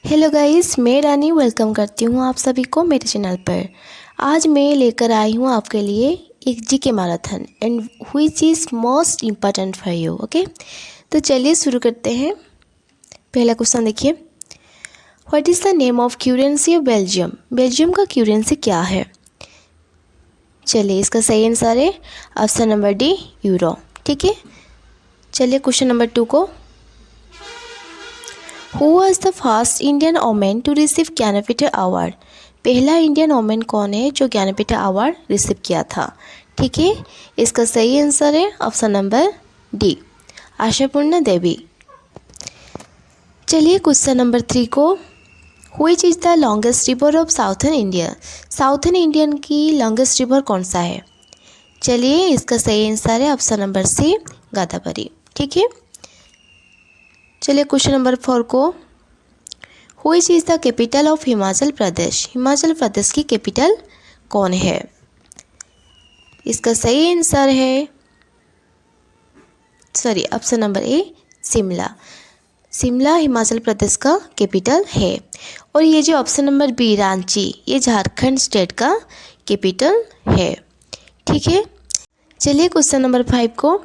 Hello guys, मैं रानी welcome करती हूँ आप सभी को मेरे चैनल पर। आज मैं लेकर आई हूँ आपके लिए एक GK marathon and which is most important for you. Okay, तो चलिए शुरू करते हैं। पहला क्वेश्चन देखिए, what is the name of currency of Belgium. Belgium का क्यूरेंसी क्या है? चलिए, इसका सही आंसर है ऑप्शन नंबर डी, यूरो। ठीक है, चलिए क्वेश्चन नंबर 2 को, who was the first Indian women to receive Jnanpith award. पहला इंडियन वोमेन कौन है जो ज्ञानपीठ अवार्ड रिसीव किया था? ठीक है, इसका सही आंसर है ऑप्शन नंबर डी, आशापूर्णा देवी। चलिए क्वेश्चन नंबर 3 को, which is the longest river of southern India. Southern Indian की लॉन्गेस्ट रिवर कौन सा है? चलिए, इसका सही आंसर है ऑप्शन नंबर सी, गोदावरी। ठीक है, चलिए क्वेश्चन नंबर 4 को, which is the capital of Himachal Pradesh. Himachal Pradesh की कैपिटल कौन है? इसका सही आंसर है option number A, Shimla. Shimla Himachal Pradesh का कैपिटल है। और ये जो ऑप्शन नंबर बी, रांची, ये झारखंड स्टेट का कैपिटल है। ठीक है, चलिए क्वेश्चन नंबर 5 को,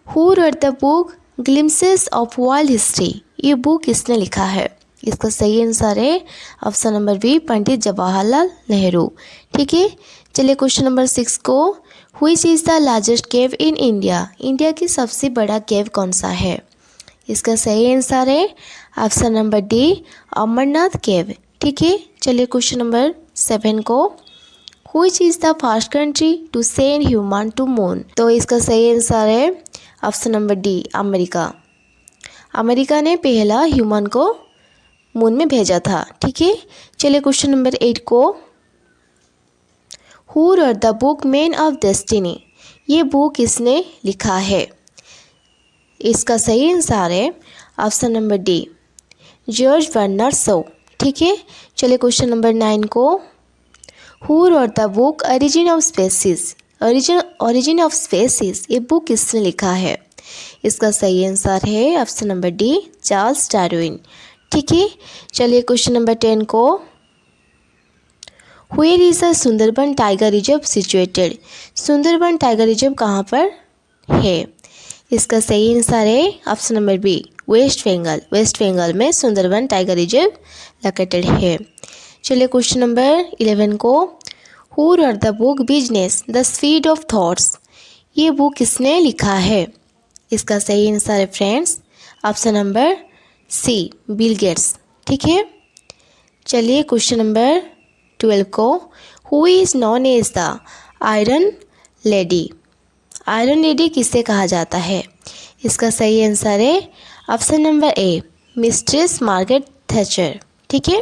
who wrote the book glimpses of world history. ये बुक किसने लिखा है? इसका सही आंसर है option number B, Pandit Jawaharlal Nehru. ठीक है, चलिए क्वेश्चन नंबर 6 को, which is the largest cave in India. India की सबसे बड़ा केव कौन सा है? इसका सही आंसर है option number D, Amarnath cave. ठीक है, चलिए क्वेश्चन नंबर 7 को, which is the first country to send human to moon. तो इसका सही आंसर है option number D, America. America ने पहला ह्यूमन को मून में भेजा था। ठीक है, चलिए क्वेश्चन नंबर 8 को, who wrote the book man of destiny. ये बुक किसने लिखा है? इसका सही आंसर है option number D, George Bernard Shaw. ठीक है, चलिए क्वेश्चन नंबर 9 को, who wrote the book origin of species. Origin of species, ये बुक किसने लिखा है? इसका सही आंसर है option number D, Charles Darwin. ठीक है, चलिए क्वेश्चन नंबर 10 को, where is the Sundarban tiger reserve situated. Sundarban tiger reserve कहाँ पर है? इसका सही आंसर है option number B, West Bengal. West Bengal में सुंदरबन टाइगर रिजर्व लोकेटेड है। चलिए क्वेश्चन नंबर 11 को, who wrote the book Business the Speed of Thoughts. ये बुक किसने लिखा है? इसका सही आंसर है friends option number C, Bill Gates. ठीक है, चलिए क्वेश्चन नंबर 12 को, who is known as the Iron Lady. Iron Lady किसे कहा जाता है? इसका सही आंसर है option number A, mistress Margaret Thatcher. ठीक है,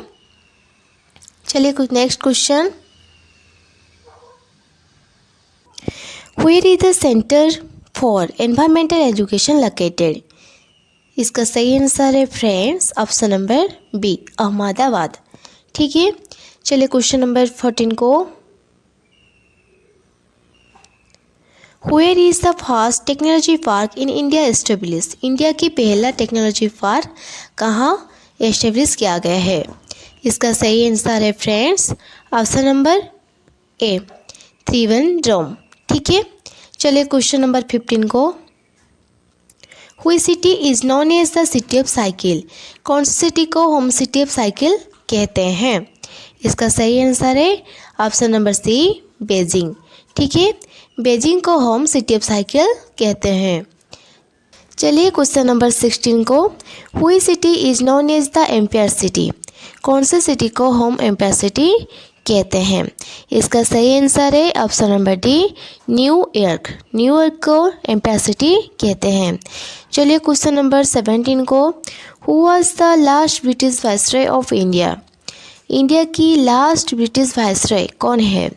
चलिए कुछ next question, where is the centre for environmental education located. इसका सही आंसर है friends option number B, Ahmedabad. ठीक है, चलिए क्वेश्चन नंबर 14 को, where is the first technology park in India establish. India की पहला टेक्नोलॉजी पार्क कहाँ एस्टेब्लिश किया गया है? इसका सही आंसर है friends option number A, Trivandrum. ठीक है, चलिए क्वेश्चन नंबर 15 को, which city is known as the city of cycle. कौन सी सिटी को होम सिटी ऑफ साइकिल कहते हैं? इसका सही आंसर है ऑप्शन नंबर सी, बेजिंग। ठीक है, बेजिंग को होम सिटी ऑफ साइकिल कहते हैं। चलिए क्वेश्चन नंबर 16 को, which city is known as the empire city. कौन सी सिटी को होम एम्पायर सिटी कहते हैं? इसका सही आंसर है option number D, new york. New york को एम्पायर सिटी कहते हैं। चलिए क्वेश्चन नंबर 17 को, who was the last British viceroy of India. India की लास्ट ब्रिटिश वाइसरॉय कौन है?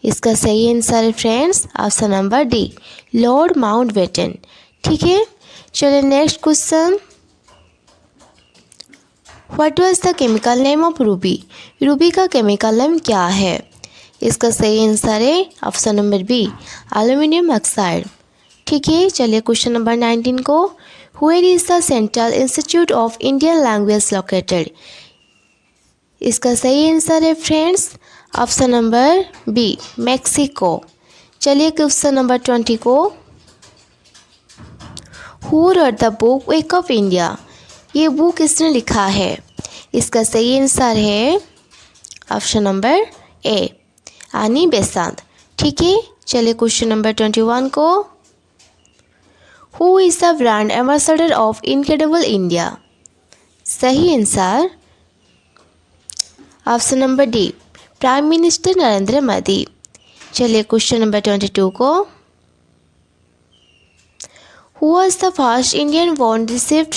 इसका सही आंसर है friends option number D, lord Mountbatten. ठीक है, चलिए next question, what was the chemical name of ruby. Ruby का केमिकल नेम क्या है? इसका सही आंसर है option number B, aluminium oxide. ठीक है, चलिए क्वेश्चन नंबर 19 को, where is the central institute of Indian language located. इसका सही आंसर है friends option number B Mexico. चलिए क्वेश्चन नंबर 20 को, who wrote the book wake of India, ये बुक किसने लिखा है? इसका सही आंसर है ऑप्शन नंबर ए आनी बेसांत। ठीक है, चलिए क्वेश्चन नंबर 21 को, who is the brand ambassador of Incredible India? सही answer option number D prime minister Narendra Modi. चलिए क्वेश्चन नंबर 22 को, who was the first Indian born received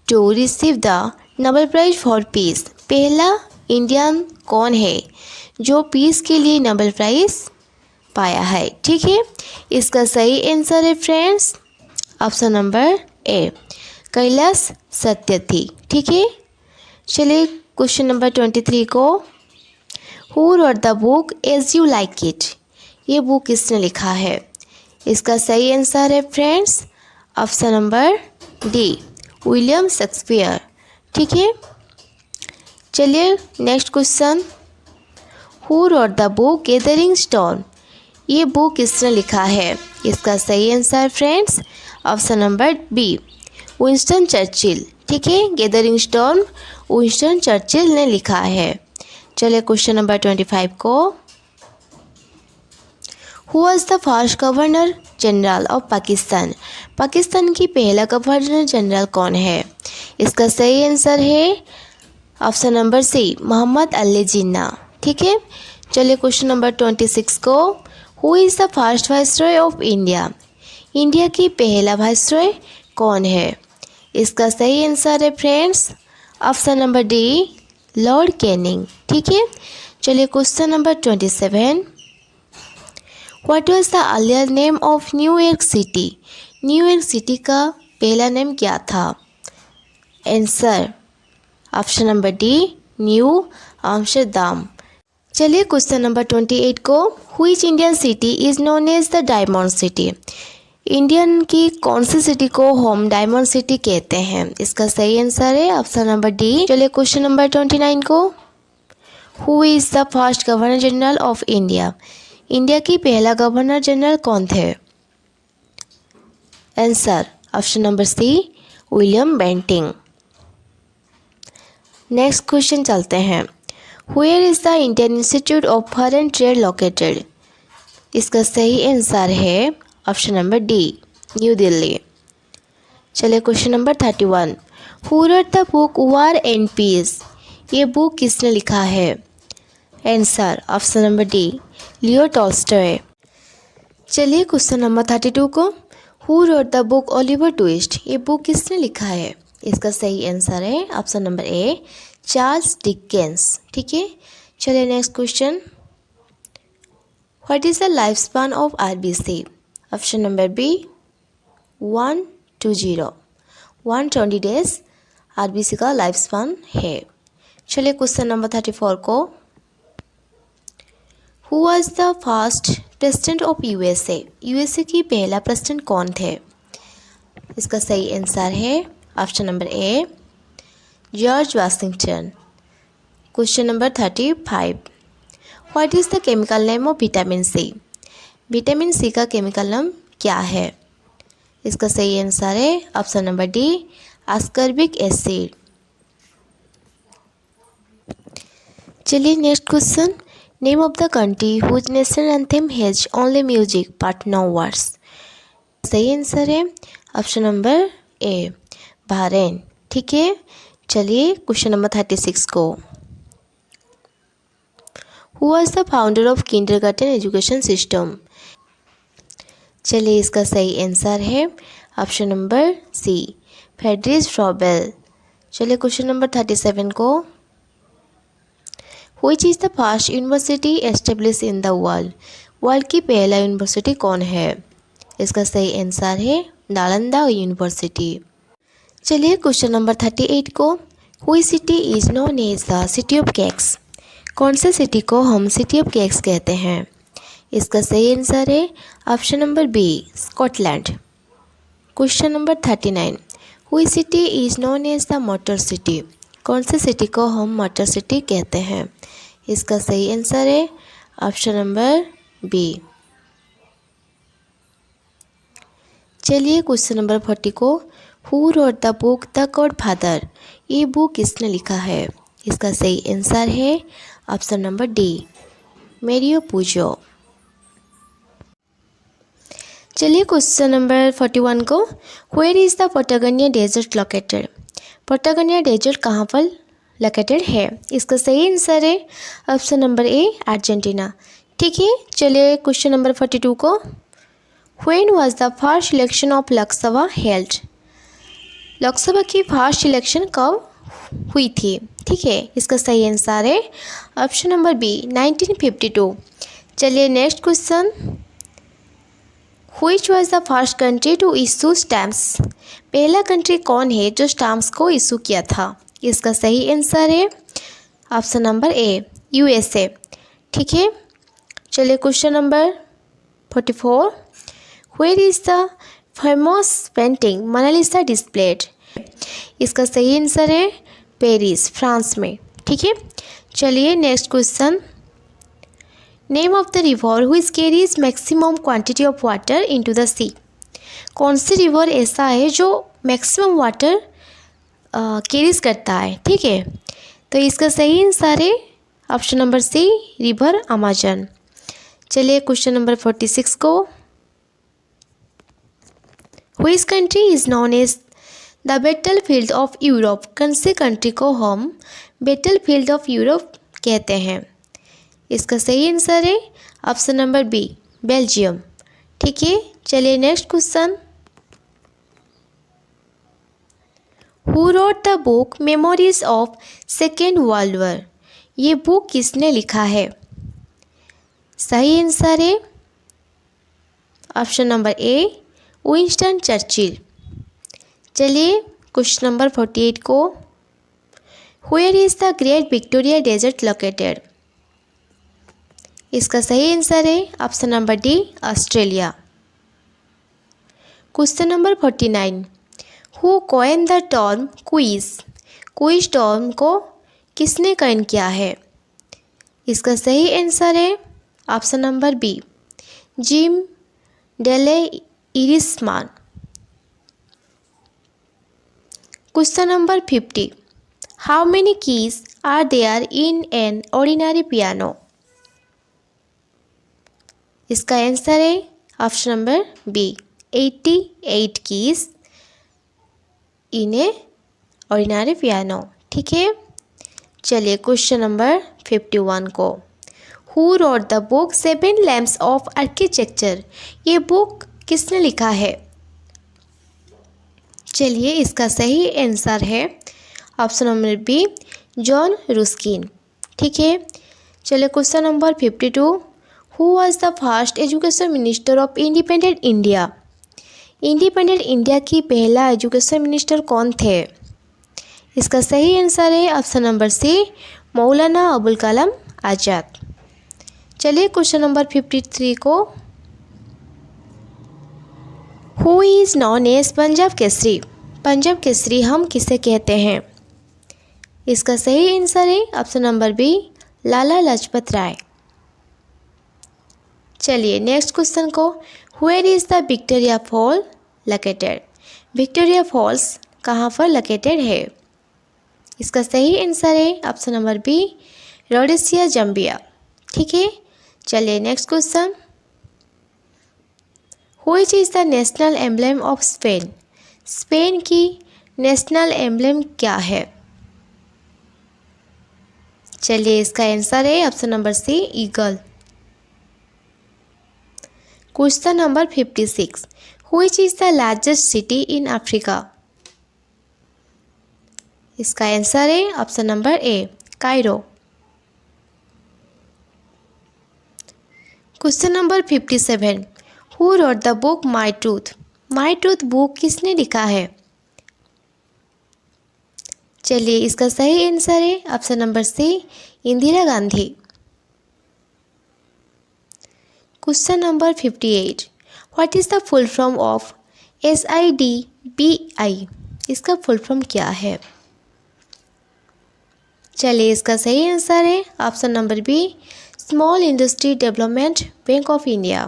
to receive the Nobel prize for peace? पहला Indian कौन है जो piece के लिए Nobel prize पाया है? ठीक है, इसका सही आंसर है friends option number A Kailash Satyarthi. ठीक है, चलिए क्वेश्चन नंबर 23 को, who wrote the book as you like it? ये बुक किसने लिखा है? इसका सही आंसर है friends option number D William Shakespeare. ठीक है, चलिए next question, who wrote the book gathering stone? ये बुक किसने लिखा है? इसका सही answer friends option number B Winston Churchill. ठीक है, गैदरिंग स्टोन विंस्टन चर्चिल ने लिखा है। चलिए क्वेश्चन नंबर 25 को, who was the first governor general of Pakistan? Pakistan की पहला गवर्नर जनरल कौन है? इसका सही आंसर है option number C Mohammad Ali Jinnah. ठीक है, चलिए क्वेश्चन नंबर 26 को, who is the first viceroy of India? India की पहला वाइसरॉय कौन है? इसका सही आंसर है friends option number D Lord Canning. ठीक है, चलिए question number 27, what was the earlier name of New York city? New York city का पहला नेम क्या था? Answer option number D New Amsterdam. चलिए क्वेश्चन नंबर 28 को, which Indian city is known as the diamond city? Indian की कौन सी city को होम डायमंड सिटी कहते हैं? इसका सही आंसर है ऑप्शन नंबर डी। चलिए क्वेश्चन नंबर 29 को, who is the first governor general of India? India की पहला गवर्नर जनरल कौन थे? Answer option number C William Bentinck. Next question चलते हैं, where is the Indian institute of foreign trade located? इसका सही आंसर है option number D New Delhi. चलिए question number 31, who wrote the book War and Peace? ये book किसने लिखा है? Answer option number D Leo Tolstoy. चलिए क्वेश्चन नंबर 32 को, who wrote the book Oliver Twist? ये बुक किसने लिखा है? इसका सही आंसर है option number A Charles Dickens. ठीक है, चलिए next question, what is the life span of RBC? Option number B 120 120 days RBC का लाइफ स्पान है। चलिए क्वेश्चन नंबर 34 को, who was the first president of USA? USA की पहला president कौन थे? इसका सही आंसर है option number A George Washington. Question number 35, what is the chemical name of vitamin C? Vitamin C का केमिकल नाम क्या है? इसका सही आंसर है option number D ascorbic acid. चलिए next question, name of the country whose national anthem has only music but no words? सही answer है ऑप्शन नंबर ए बहरीन। ठीक है, चलिए क्वेश्चन नंबर 36 को, who was the founder of kindergarten education system? चलिए इसका सही आंसर है option number C Friedrich Froebel. चलिए क्वेश्चन नंबर 37 को, which is the first university establish in the world? World की पहला यूनिवर्सिटी कौन है? इसका सही आंसर है नालंदा यूनिवर्सिटी। चलिए क्वेश्चन नंबर 38 को, which city is known as the city of cakes? कौन से सिटी को हम सिटी ऑफ केक्स कहते हैं? इसका सही आंसर है option number B Scotland. Question number 39, which city is known as the motor city? कौन सी सिटी को हम मटर सिटी कहते हैं? इसका सही आंसर है ऑप्शन नंबर बी। चलिए क्वेश्चन नंबर 40 को, who wrote the book The Godfather, ये बुक किसने लिखा है? इसका सही आंसर है option number D, Mario Puzo. चलिए क्वेश्चन नंबर 41 को, where is the Patagonia desert located, Patagonia desert कहाँ पर लोकेटेड है? इसका सही आंसर है ऑप्शन नंबर ए, अर्जेंटीना। ठीक है, चलिए क्वेश्चन नंबर 42 को, when was the first election of Lok Sabha held, Lok Sabha की फर्स्ट इलेक्शन कब हुई थी? ठीक है, इसका सही आंसर है ऑप्शन नंबर बी, 1952। चलिए next question, which was the first country to issue stamps, पहला कंट्री कौन है जो स्टैम्प्स को इशू किया था? इसका सही आंसर है ऑप्शन नंबर ए, यूएसए। ठीक है, चलिए question number 44, where is the famous painting Mona Lisa displayed, इसका सही आंसर है पेरिस, फ्रांस में। ठीक है, चलिए next question, name of the river which carries maximum quantity of water into the sea, कौन सी रिवर ऐसा है जो मैक्सिमम वाटर कैरीज करता है? ठीक है, तो इसका सही आंसर है option number C, river Amazon. चलिए क्वेश्चन नंबर 46 को, which country is known as the battlefield of Europe, कौन से कंट्री को हम बैटल फील्ड ऑफ यूरोप कहते हैं? इसका सही आंसर है ऑप्शन नंबर बी, बेल्जियम। ठीक है, चलिए next question, who wrote the book memories of second world war, ये बुक किसने लिखा है? सही आंसर है option number A, Winston Churchill. चलिए क्वेश्चन नंबर 48 को, where is the great Victoria desert located, इसका सही आंसर है option number D, Australia. Question number 49, who coin the term quiz, quiz term को किसने कॉइन किया है? इसका सही आंसर है option number B, gym Dale Irisman. Question number 50, how many keys are there in an ordinary piano, इसका answer है option number B, 88 keys in a ordinary piano. ठीक है, चलिए क्वेश्चन नंबर 51 को, who wrote the book 7 Lamps of Architecture, ये book किसने लिखा है? चलिए इसका सही आंसर है option number B, John Ruskin. ठीक है, चलिए question number 52, who was the first education minister of independent India, independent India की पहला एजुकेशन मिनिस्टर कौन थे? इसका सही आंसर है ऑप्शन नंबर सी, मौलाना अबुल कलाम आज़ाद। चलिए क्वेश्चन नंबर 53 को, who is known as Punjab Kesari, Punjab Kesari हम किसे कहते हैं? इसका सही आंसर है option number B, Lala Lajpat Rai. चलिए नेक्स्ट क्वेश्चन को, where is the Victoria fall located, Victoria falls कहाँ पर लोकेटेड है? इसका सही आंसर है option number B, Rhodesia, Zambia. ठीक है, चलिए next question, which is the national emblem of Spain, Spain की नेशनल एम्ब्लेम क्या है? चलिए इसका आंसर है option number C, eagle. Question number 56, which is the largest city in Africa, इसका आंसर है option number A, Cairo. Question number 57, who wrote the book my truth, my truth book किसने लिखा है? चलिए इसका सही आंसर है option number C, Indira Gandhi. Question number 58, what is the full form of SIDBI, इसका फुल फॉर्म क्या है? चलिए इसका सही आंसर है option number B, small industry development bank of India.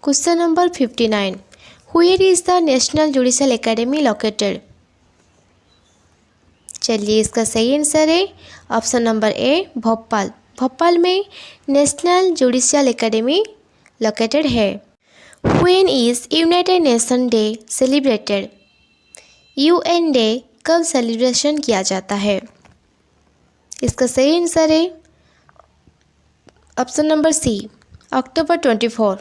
Question number 59, where is the national judicial academy located. चलिए इसका सही आंसर है option number A, Bhopal. Bhopal में नेशनल जुडिशियल एकेडमी लोकेटेड है। When is united nation day celebrated. UN day कब celebration किया जाता है। इसका सही आंसर है ऑप्शन नंबर सी, अक्टूबर 24।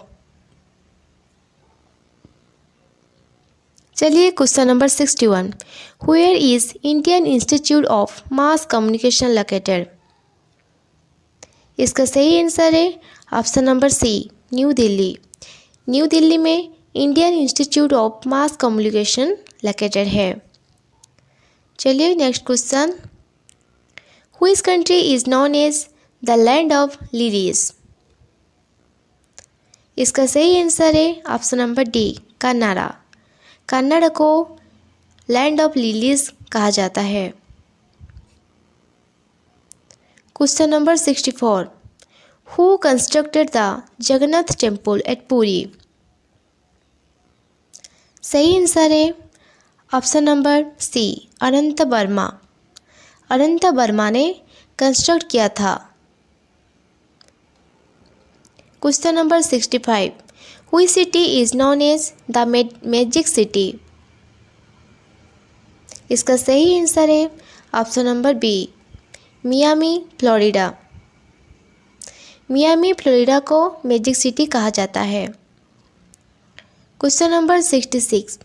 चलिए question number 61, where is Indian institute of Mass Communication located. इसका सही आंसर है option number C, New Delhi. New Delhi में Indian institute of Mass Communication located है। चलिए next question, which country is known as the land of lilies. इसका सही answer है option number D, Canada. Canada को लैंड ऑफ लिलीज कहा जाता है। Question number 64, who constructed the Jagannath temple at Puri. सही आंसर है option number C, Anant Verma. Anant Verma ने कंस्ट्रक्ट किया था। Question number 65, which city is known as the magic city. इसका सही आंसर है option number B, Miami Florida. Miami Florida को मैजिक सिटी कहा जाता है। Question number 66,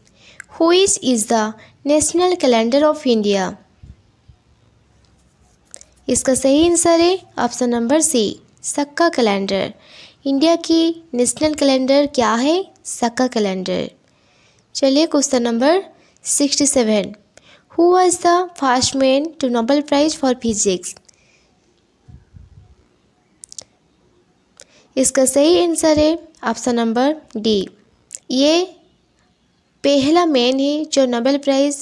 which is the national calendar of India. इसका सही आंसर है option number C, Saka calendar. India की नेशनल कैलेंडर क्या है, सक्का कैलेंडर। चलिए question number 67, who was the first man to Nobel prize for physics. इसका सही आंसर है ऑप्शन नंबर डी, ये पहला मैन है जो नोबेल प्राइज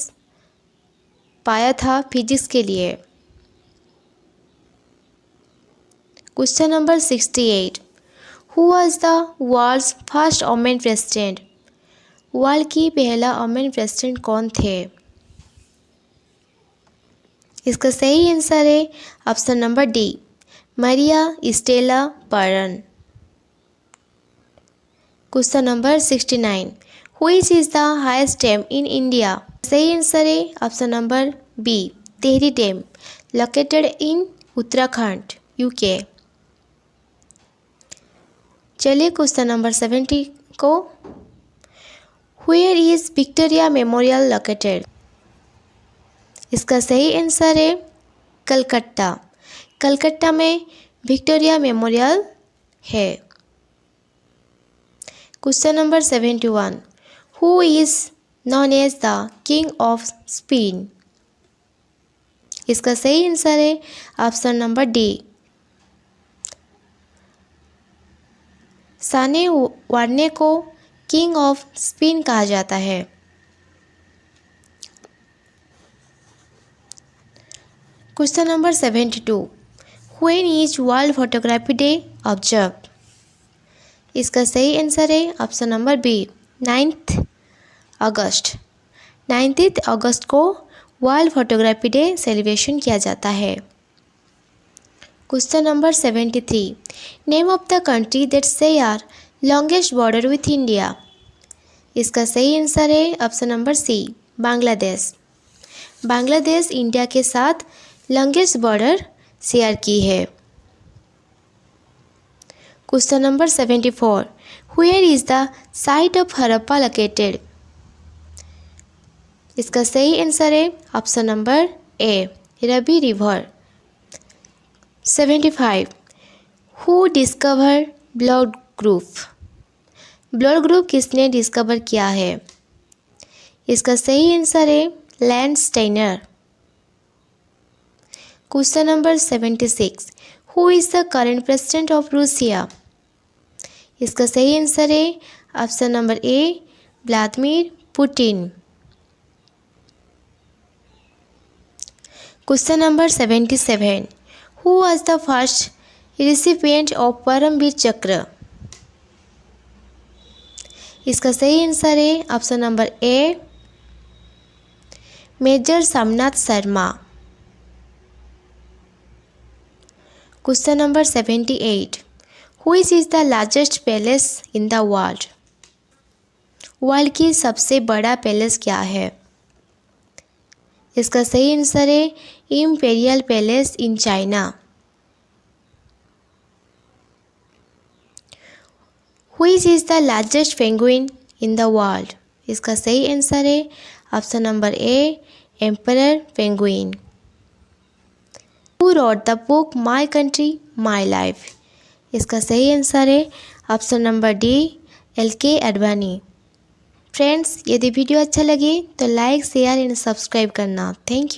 पाया था फिजिक्स के लिए। Question number 68, who was the world's first women president. World की पहला वुमेन प्रेसिडेंट कौन थे। इसका सही आंसर है option number D, Maria Stella Peron. Question number 69, which is the highest dam in India. सही आंसर है option number B, Tehri dam, located in Uttarakhand, UK. चलिए क्वेश्चन नंबर 70 को, where is Victoria Memorial located. इसका सही answer है कलकत्ता। कलकत्ता में Victoria Memorial है। Question number 71, who is known as the king of Spain. इसका सही आंसर है ऑप्शन नंबर डी, साने वारने को किंग ऑफ स्पेन कहा जाता है। Question number 72, when is world photography day observe. इसका सही आंसर है ऑप्शन नंबर बी, 9 अगस्त। 9 अगस्त को वर्ल्ड फोटोग्राफी डे सेलिब्रेशन किया जाता है। Question number 73, name of the country that share longest border with India. इसका सही आंसर है option number C, Bangladesh. Bangladesh India के साथ लॉन्गेस्ट बॉर्डर शेयर की है। Question number 74, where is the site of Harappa located. इसका सही आंसर है option number A, Ravi river. 75, who discover blood group. Blood group किसने डिस्कवर किया है। इसका सही आंसर है Landsteiner. Question number 76, who is the current president of Russia. इसका सही आंसर है option number A, Vladimir Putin. Question number 77, who was the first recipient of Param Vir Chakra? इसका सही आंसर है option number A, major Somnath Sharma. Question number 78, which is the largest palace in the world? World की सबसे बड़ा palace क्या है? इसका सही आंसर है imperial palace in China. Which is the largest penguin in the world? इसका सही आंसर है option number A, emperor penguin. Who wrote the book my country my life? इसका सही आंसर है option number D, LK Advani. Friends, यदि video अच्छा लगे तो लाइक, शेयर एंड सब्सक्राइब करना। Thank you.